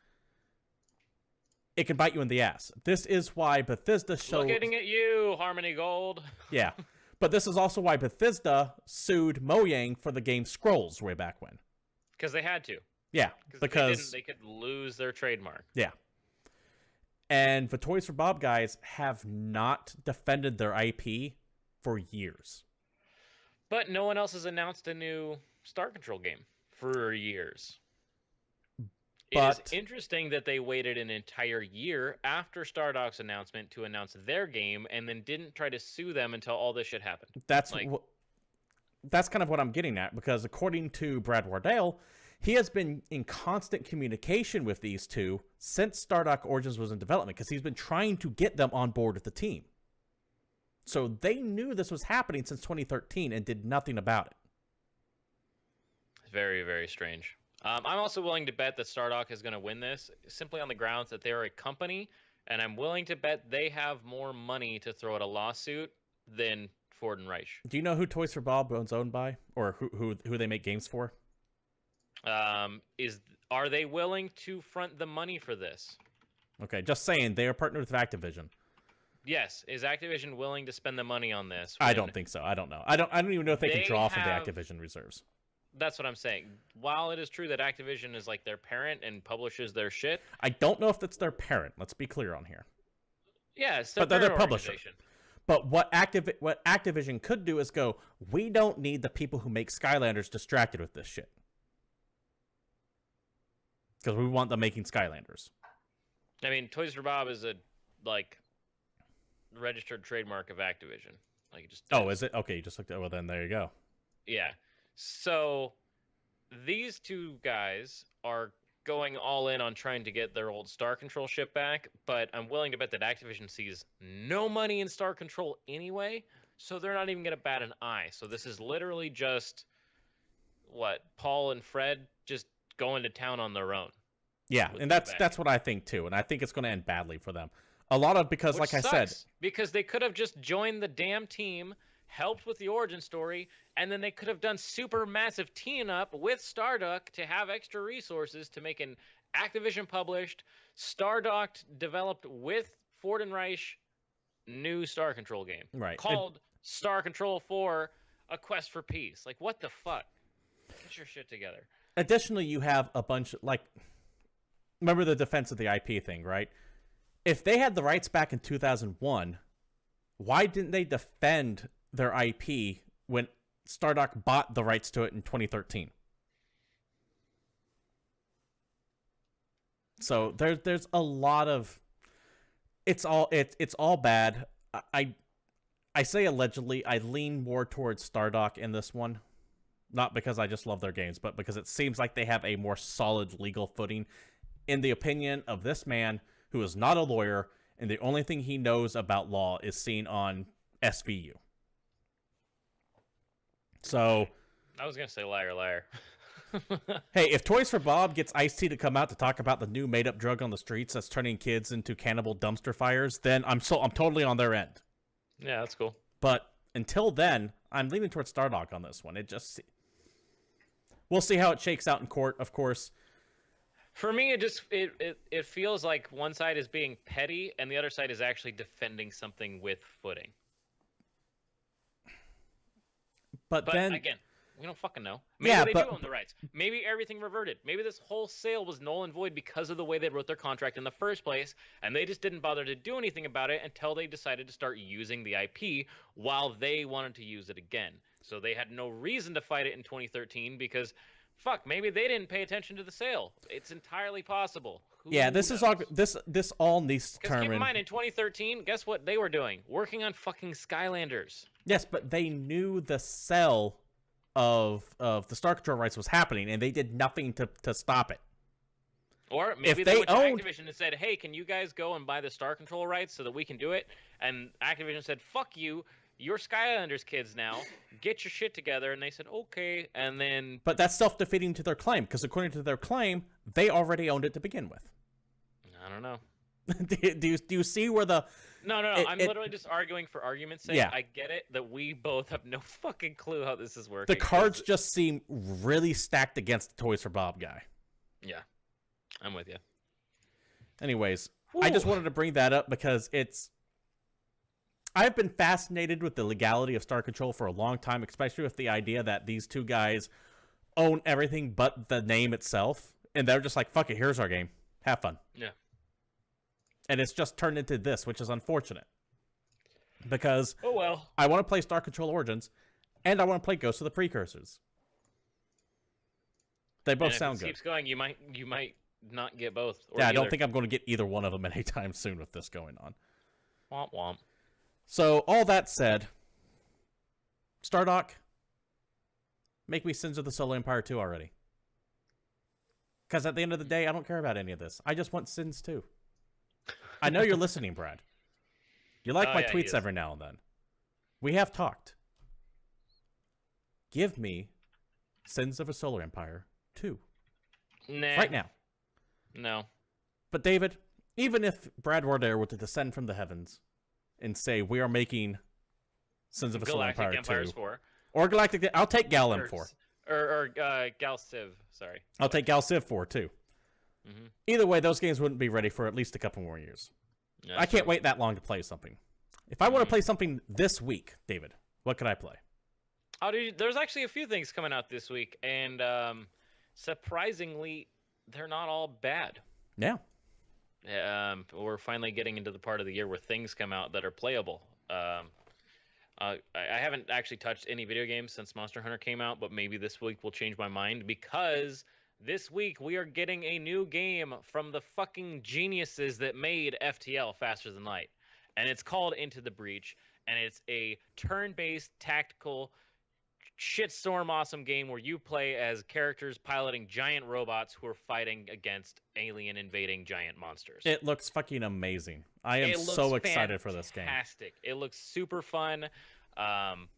it can bite you in the ass. This is why Bethesda shows... Looking at you, Harmony Gold. Yeah. But this is also why Bethesda sued Mojang for the game Scrolls way back when. Because they had to. Yeah, because... They could lose their trademark. Yeah. And the Toys for Bob guys have not defended their IP for years. But no one else has announced a new Star Control game for years. But it is interesting that they waited an entire year after Stardock's announcement to announce their game and then didn't try to sue them until all this shit happened. That's kind of what I'm getting at, because according to Brad Wardell, he has been in constant communication with these two since Stardock Origins was in development, because he's been trying to get them on board with the team. So they knew this was happening since 2013 and did nothing about it. Very, very strange. I'm also willing to bet that Stardock is going to win this simply on the grounds that they're a company, and I'm willing to bet they have more money to throw at a lawsuit than Ford and Reich. Do you know who Toys for Bob is owned by, or who they make games for? Are they willing to front the money for this? Okay, just saying, they are partnered with Activision. Yes, is Activision willing to spend the money on this? I don't think so. I don't know. I don't even know if they can draw from the Activision reserves. That's what I'm saying. While it is true that Activision is like their parent and publishes their shit, I don't know if that's their parent. Let's be clear on here. Yeah, it's their but they're their publisher. But what Activision could do is go, we don't need the people who make Skylanders distracted with this shit, because we want them making Skylanders. I mean, Toys for Bob is a registered trademark of Activision. Like, it just is it? Okay, you just looked at. Well, then there you go. Yeah. So these two guys are going all in on trying to get their old Star Control ship back, but I'm willing to bet that Activision sees no money in Star Control anyway, so they're not even going to bat an eye. So this is literally just, Paul and Fred just going to town on their own. Yeah, and that's what I think too, and I think it's going to end badly for them. Because, Which like sucks, I said... Because they could have just joined the damn team, helped with the origin story, and then they could have done super massive team up with Stardock to have extra resources to make an Activision published, Stardock developed with Ford and Reich new Star Control game Right. called Star Control 4: A Quest for Peace. Like, what the fuck? Get your shit together. Additionally, you have a bunch like, remember the defense of the IP thing, right? If they had the rights back in 2001, why didn't they defend their IP when Stardock bought the rights to it in 2013? So there's a lot of it's all bad. I say allegedly. I lean more towards Stardock in this one, not because I just love their games, but because it seems like they have a more solid legal footing, in the opinion of this man who is not a lawyer, and the only thing he knows about law is seen on SVU. So, I was gonna say liar, liar. hey, if Toys for Bob gets Ice-T to come out to talk about the new made-up drug on the streets that's turning kids into cannibal dumpster fires, then I'm totally on their end. Yeah, that's cool. But until then, I'm leaning towards Stardock on this one. We'll see how it shakes out in court, of course. For me, it feels like one side is being petty and the other side is actually defending something with footing. But then again, we don't fucking know. Maybe they do own the rights. Maybe everything reverted. Maybe this whole sale was null and void because of the way they wrote their contract in the first place, and they just didn't bother to do anything about it until they decided to start using the IP while they wanted to use it again. So they had no reason to fight it in 2013 because, fuck, maybe they didn't pay attention to the sale. It's entirely possible. This all needs to Because keep in mind, in 2013, guess what they were doing? Working on fucking Skylanders. Yes, but they knew the sale of the Star Control rights was happening, and they did nothing to stop it. Or maybe they went to Activision and said, hey, can you guys go and buy the Star Control rights so that we can do it? And Activision said, fuck you, you're Skylanders kids now, get your shit together. And they said, okay, and then... But that's self-defeating to their claim, because according to their claim, they already owned it to begin with. I don't know. do you see where the... No. I'm literally just arguing for argument's sake. Yeah. I get it that we both have no fucking clue how this is working. The cards just seem really stacked against the Toys for Bob guy. Yeah, I'm with you. Anyways, I just wanted to bring that up because I've been fascinated with the legality of Star Control for a long time, especially with the idea that these two guys own everything but the name itself, and they're just like, fuck it, here's our game. Have fun. Yeah. And it's just turned into this, which is unfortunate. Because oh well, I want to play Star Control Origins, and I want to play Ghost of the Precursors. They both sound good. Keeps going, you might not get both. Yeah, I don't think I'm going to get either one of them anytime soon with this going on. Womp womp. So all that said, Stardock, make me Sins of the Solar Empire 2 already. Because at the end of the day, I don't care about any of this. I just want Sins 2. I know you're listening, Brad. You like my tweets every now and then. We have talked. Give me Sins of a Solar Empire 2. Nah. Right now. No. But David, even if Brad Wardare were to descend from the heavens and say, we are making Sins of a Solar Empire 2. 4. Or Galactic... I'll take Gal M4. Or Gal Civ, sorry. I'll take Gal Civ 4, too. Mm-hmm. Either way, those games wouldn't be ready for at least a couple more years. Yeah, I can't wait that long to play something. If I want to play something this week, David, what could I play? Oh, dude, there's actually a few things coming out this week, and surprisingly, they're not all bad. Yeah. We're finally getting into the part of the year where things come out that are playable. I haven't actually touched any video games since Monster Hunter came out, but maybe this week will change my mind because this week we are getting a new game from the fucking geniuses that made FTL Faster Than Light. And it's called Into the Breach, and it's a turn-based tactical shitstorm awesome game where you play as characters piloting giant robots who are fighting against alien invading giant monsters. It looks fucking amazing. I am so excited for this game. Fantastic. It looks super fun.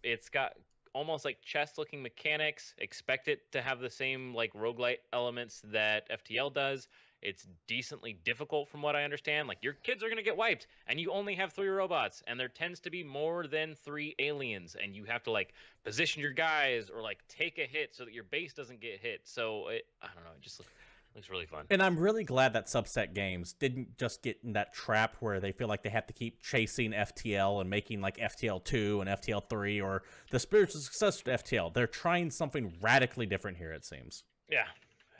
It's got almost like chess-looking mechanics. Expect it to have the same like roguelite elements that FTL does. It's decently difficult from what I understand. Like, your kids are going to get wiped, and you only have 3 robots, and there tends to be more than 3 aliens, and you have to, like, position your guys or, like, take a hit so that your base doesn't get hit. So, I don't know, it just looks Looks really fun. And I'm really glad that Subset Games didn't just get in that trap where they feel like they have to keep chasing FTL and making like FTL 2 and FTL 3 or the spiritual successor to FTL. They're trying something radically different here, it seems. Yeah.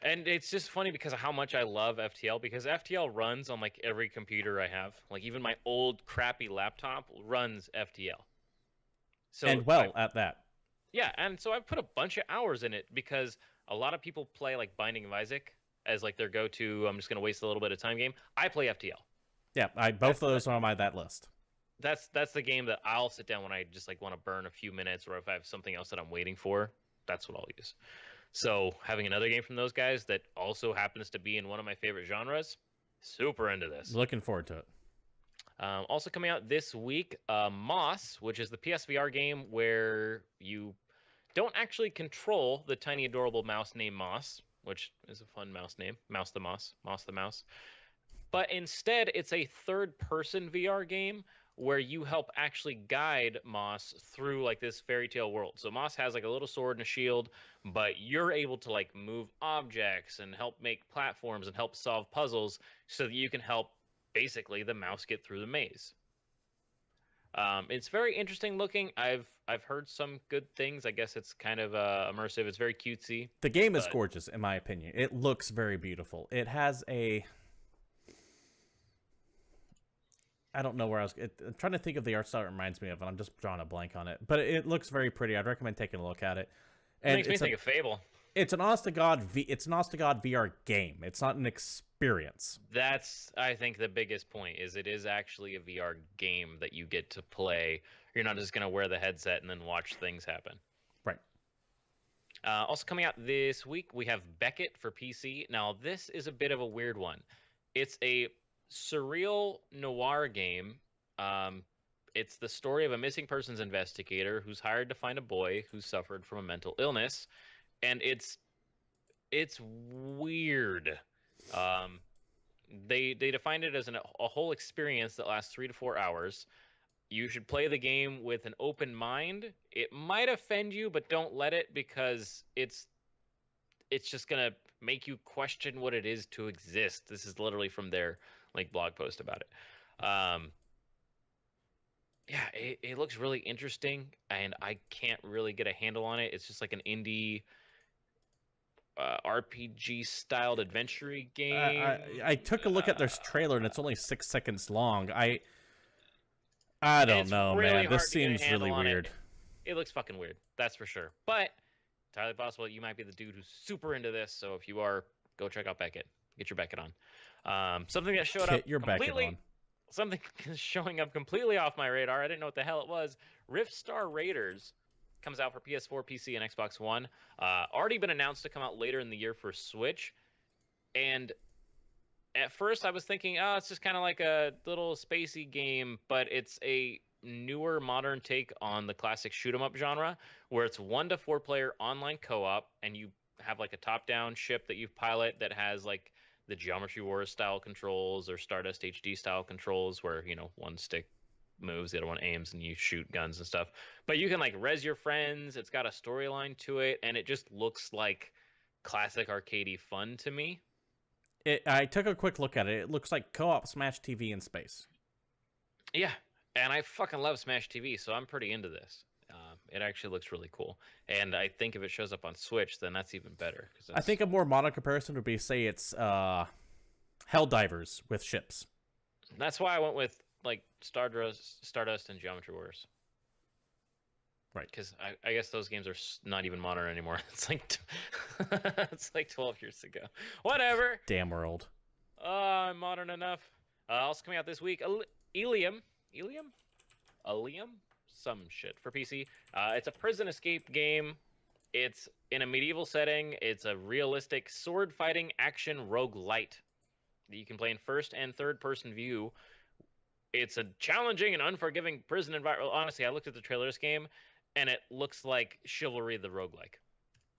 And it's just funny because of how much I love FTL, because FTL runs on like every computer I have. Like even my old crappy laptop runs FTL. So And well at that. Yeah, and so I've put a bunch of hours in it because a lot of people play like Binding of Isaac as like their go-to, I'm just going to waste a little bit of time game. I play FTL. Yeah, both of those are on that list. That's the game that I'll sit down when I just like want to burn a few minutes, or if I have something else that I'm waiting for, that's what I'll use. So having another game from those guys that also happens to be in one of my favorite genres, super into this. Looking forward to it. Also coming out this week, Moss, which is the PSVR game where you don't actually control the tiny adorable mouse named Moss, which is a fun mouse name, Mouse the Moss, Moss the Mouse. But instead, it's a third-person VR game where you help actually guide Moss through like this fairy tale world. So Moss has like a little sword and a shield, but you're able to like move objects and help make platforms and help solve puzzles so that you can help basically the mouse get through the maze. It's very interesting looking. I've heard some good things. I guess it's kind of immersive. It's very cutesy. The game is gorgeous, in my opinion. It looks very beautiful. It has a... I don't know where I was... I'm trying to think of the art style it reminds me of, and I'm just drawing a blank on it. But it looks very pretty. I'd recommend taking a look at it. And it makes me think of Fable. It's an honest-to-God VR game. It's not an experience. That's, I think, the biggest point, is it is actually a VR game that you get to play. You're not just going to wear the headset and then watch things happen. Right. Also coming out this week, we have Beckett for PC. Now, this is a bit of a weird one. It's a surreal noir game. It's the story of a missing persons investigator who's hired to find a boy who suffered from a mental illness. And it's weird. They defined it as a whole experience that lasts 3 to 4 hours. You should play the game with an open mind. It might offend you, but don't let it, because it's just gonna make you question what it is to exist. This is literally from their like blog post about it. Yeah, it looks really interesting, and I can't really get a handle on it. It's just like an indie RPG styled adventure game. I took a look at their trailer, and it's only 6 seconds long. I don't know, really man. This seems really weird. It looks fucking weird, that's for sure. But entirely possible you might be the dude who's super into this. So if you are, go check out Beckett. Get your Beckett on. Something that showed up completely. Something showing up completely off my radar. I didn't know what the hell it was. Rift Star Raiders comes out for PS4, PC, and Xbox One. Already been announced to come out later in the year for Switch. And at first I was thinking, oh, it's just kind of like a little spacey game, but it's a newer modern take on the classic shoot 'em up genre, where it's 1 to 4 player online co-op, and you have like a top-down ship that you pilot that has like the Geometry Wars style controls or Stardust HD style controls, where, you know, one stick moves, the other one aims, and you shoot guns and stuff. But you can like res your friends. It's got a storyline to it, and it just looks like classic arcadey fun to me. I took a quick look at it. It looks like co-op Smash TV in space. Yeah, and I fucking love Smash TV, so I'm pretty into this. It actually looks really cool. And I think if it shows up on Switch, then that's even better. I think a more modern comparison would be, say, it's Helldivers with ships. That's why I went with like Stardust and Geometry Wars. Right. Because I guess those games are not even modern anymore. It's like it's like 12 years ago. Whatever. Damn world. I'm modern enough. Also coming out this week, Ilium? Some shit for PC. It's a prison escape game. It's in a medieval setting. It's a realistic sword fighting action roguelite that you can play in first and third person view. It's a challenging and unforgiving prison environment. Honestly, I looked at the trailer of this game, and it looks like Chivalry the roguelike.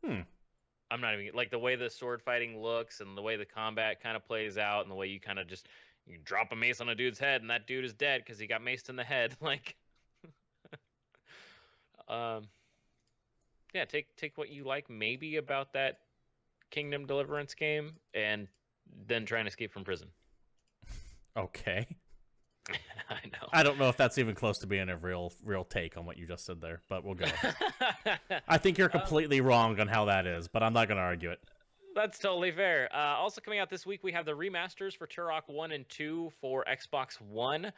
I'm not even like the way the sword fighting looks and the way the combat kind of plays out and the way you kind of just you drop a mace on a dude's head and that dude is dead because he got maced in the head. Like, yeah, take what you like maybe about that Kingdom Deliverance game and then trying to escape from prison. Okay. I know. I don't know if that's even close to being a real take on what you just said there, but we'll go. I think you're completely wrong on how that is, but I'm not going to argue it. That's totally fair. Also coming out this week, we have the remasters for Turok 1 and 2 for Xbox One.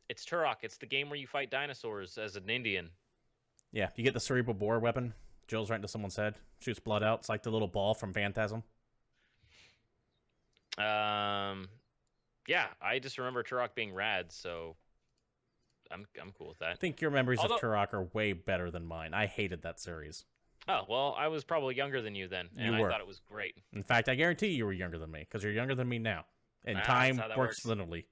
It's Turok. It's the game where you fight dinosaurs as an Indian. Yeah, you get the cerebral bore weapon. Drills right into someone's head. Shoots blood out. It's like the little ball from Phantasm. Yeah, I just remember Turok being rad, so I'm cool with that. I think your memories of Turok are way better than mine. I hated that series. Oh, well, I was probably younger than you then, and I thought it was great. In fact, I guarantee you were younger than me, because you're younger than me now. And time works linearly.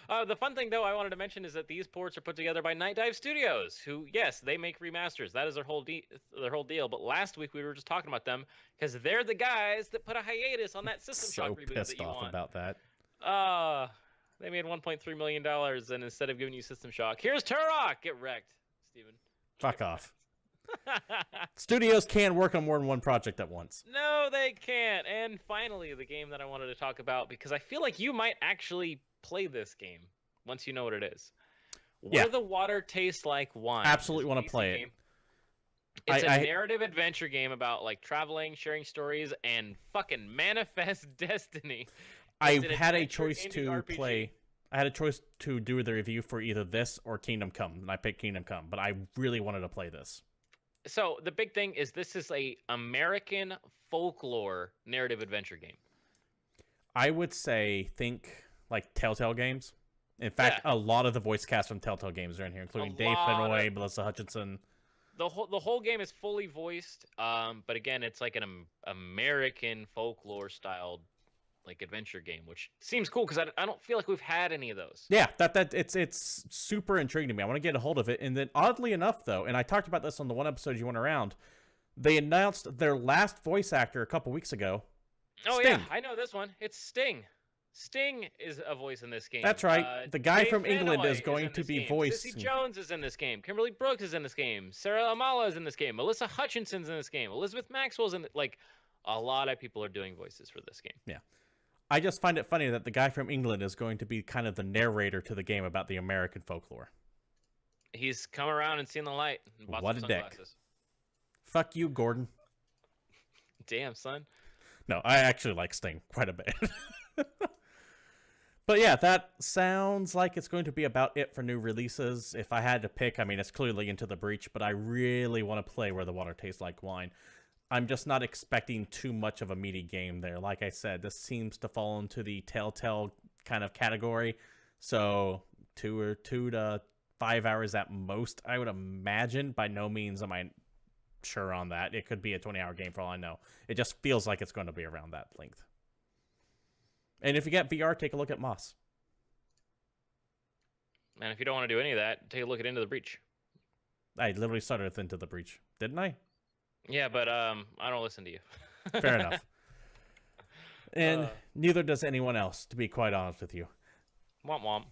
The fun thing, though, I wanted to mention is that these ports are put together by Night Dive Studios, who, yes, they make remasters. That is their whole deal. But last week we were just talking about them because they're the guys that put a hiatus on that System Shock reboot that you want. So pissed off about that. They made $1.3 million, and instead of giving you System Shock, here's Turok! Get wrecked, Steven. Fuck off. Studios can work on more than one project at once. No, they can't. And finally, the game that I wanted to talk about, because I feel like you might actually play this game once you know what it is. Where the Water Tastes Like Wine. Absolutely want to play it. It's a narrative adventure game about like traveling, sharing stories, and fucking manifest destiny. I had a choice to play. I had a choice to do the review for either this or Kingdom Come, and I picked Kingdom Come, but I really wanted to play this. So the big thing is this is a American folklore narrative adventure game. I would say think like Telltale games. In fact, a lot of the voice cast from Telltale games are in here, including Dave Fennoy, Melissa Hutchinson. The whole game is fully voiced, but again, it's like an American folklore styled like adventure game, which seems cool because I don't feel like we've had any of those. Yeah, it's super intriguing to me. I want to get a hold of it. And then oddly enough, though, and I talked about this on the one episode you went around, they announced their last voice actor a couple weeks ago. Oh Sting. Yeah, I know this one. It's Sting. Sting is a voice in this game. That's right. The guy from England is going to be voiced. Sissy Jones is in this game. Kimberly Brooks is in this game. Sarah Amala is in this game. Melissa Hutchinson's in this game. Elizabeth Maxwell's in like a lot of people are doing voices for this game. Yeah. I just find it funny that the guy from England is going to be kind of the narrator to the game about the American folklore. He's come around and seen the light. And bought some sunglasses. Dick. Fuck you, Gordon. Damn, son. No, I actually like Sting quite a bit. But yeah, that sounds like it's going to be about it for new releases. If I had to pick, I mean, it's clearly Into the Breach, but I really want to play Where the Water Tastes Like Wine. I'm just not expecting too much of a meaty game there. Like I said, this seems to fall into the Telltale kind of category. So 2 to 5 hours at most, I would imagine. By no means am I sure on that. It could be a 20-hour game for all I know. It just feels like it's going to be around that length. And if you get VR, take a look at Moss. And if you don't want to do any of that, take a look at Into the Breach. I literally started with Into the Breach, didn't I? Yeah, but I don't listen to you. Fair enough. And neither does anyone else, to be quite honest with you. Womp womp.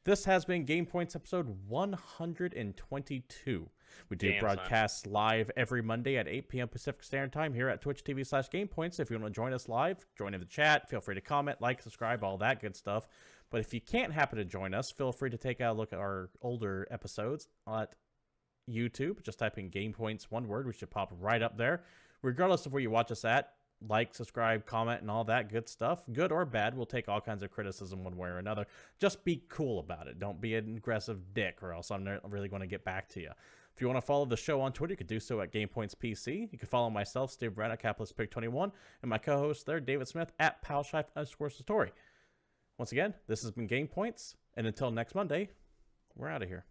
This has been GamePoints episode 122. We do broadcast live every Monday at 8 p.m. Pacific Standard Time here at Twitch TV/GamePoints. If you want to join us live, join in the chat. Feel free to comment, like, subscribe, all that good stuff. But if you can't happen to join us, feel free to take a look at our older episodes at YouTube. Just type in GamePoints, one word. We should pop right up there. Regardless of where you watch us at, like, subscribe, comment, and all that good stuff. Good or bad, we'll take all kinds of criticism one way or another. Just be cool about it. Don't be an aggressive dick, or else I'm not really going to get back to you. If you want to follow the show on Twitter, you can do so at GamePoints PC. You can follow myself, Steve Brown, at CapitalistPig21, and my co-host there, David Smith, at PalShife_Satori. Once again, this has been GamePoints, and until next Monday, we're out of here.